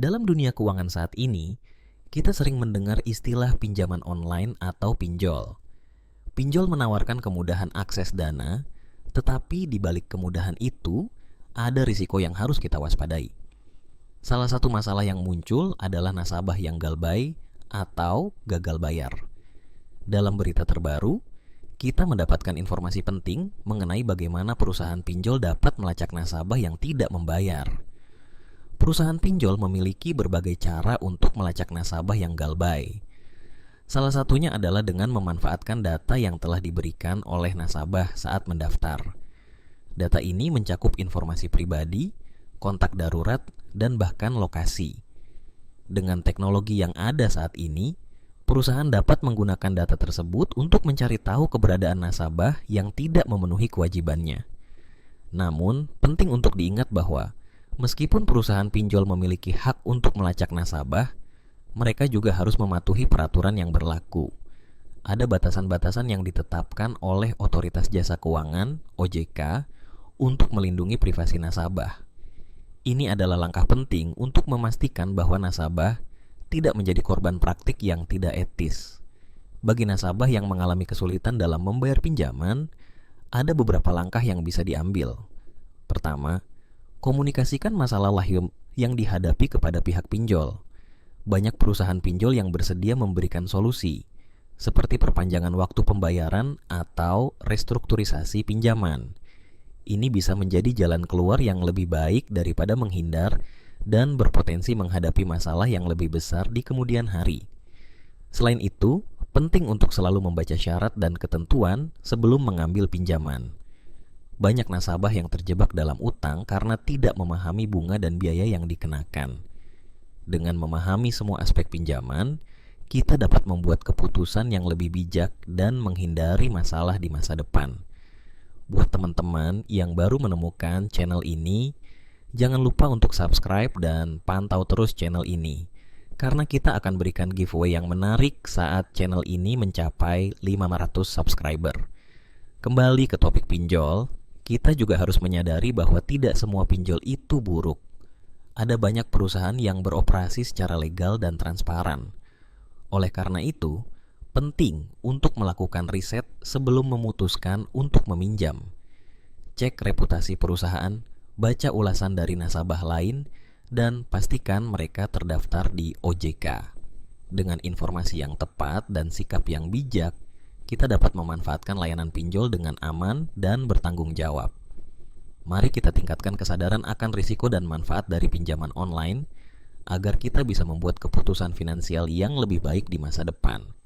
Dalam dunia keuangan saat ini, kita sering mendengar istilah pinjaman online atau pinjol. Pinjol menawarkan kemudahan akses dana, tetapi di balik kemudahan itu, ada risiko yang harus kita waspadai. Salah satu masalah yang muncul adalah nasabah yang galbay atau gagal bayar. Dalam berita terbaru, kita mendapatkan informasi penting mengenai bagaimana perusahaan pinjol dapat melacak nasabah yang tidak membayar. Perusahaan pinjol memiliki berbagai cara untuk melacak nasabah yang galbay. Salah satunya adalah dengan memanfaatkan data yang telah diberikan oleh nasabah saat mendaftar. Data ini mencakup informasi pribadi, kontak darurat, dan bahkan lokasi. Dengan teknologi yang ada saat ini, perusahaan dapat menggunakan data tersebut untuk mencari tahu keberadaan nasabah yang tidak memenuhi kewajibannya. Namun, penting untuk diingat bahwa meskipun perusahaan pinjol memiliki hak untuk melacak nasabah, mereka juga harus mematuhi peraturan yang berlaku. Ada batasan-batasan yang ditetapkan oleh Otoritas Jasa Keuangan (OJK) untuk melindungi privasi nasabah. Ini adalah langkah penting untuk memastikan bahwa nasabah tidak menjadi korban praktik yang tidak etis. Bagi nasabah yang mengalami kesulitan dalam membayar pinjaman, ada beberapa langkah yang bisa diambil. Pertama, komunikasikan masalah yang dihadapi kepada pihak pinjol. Banyak perusahaan pinjol yang bersedia memberikan solusi, seperti perpanjangan waktu pembayaran atau restrukturisasi pinjaman. Ini bisa menjadi jalan keluar yang lebih baik daripada menghindar dan berpotensi menghadapi masalah yang lebih besar di kemudian hari. Selain itu, penting untuk selalu membaca syarat dan ketentuan sebelum mengambil pinjaman. Banyak nasabah yang terjebak dalam utang karena tidak memahami bunga dan biaya yang dikenakan. Dengan memahami semua aspek pinjaman, kita dapat membuat keputusan yang lebih bijak dan menghindari masalah di masa depan. Buat teman-teman yang baru menemukan channel ini, jangan lupa untuk subscribe dan pantau terus channel ini, karena kita akan berikan giveaway yang menarik saat channel ini mencapai 500 subscriber. Kembali ke topik pinjol, kita juga harus menyadari bahwa tidak semua pinjol itu buruk. Ada banyak perusahaan yang beroperasi secara legal dan transparan. Oleh karena itu, penting untuk melakukan riset sebelum memutuskan untuk meminjam. Cek reputasi perusahaan, baca ulasan dari nasabah lain, dan pastikan mereka terdaftar di OJK. Dengan informasi yang tepat dan sikap yang bijak, kita dapat memanfaatkan layanan pinjol dengan aman dan bertanggung jawab. Mari kita tingkatkan kesadaran akan risiko dan manfaat dari pinjaman online, agar kita bisa membuat keputusan finansial yang lebih baik di masa depan.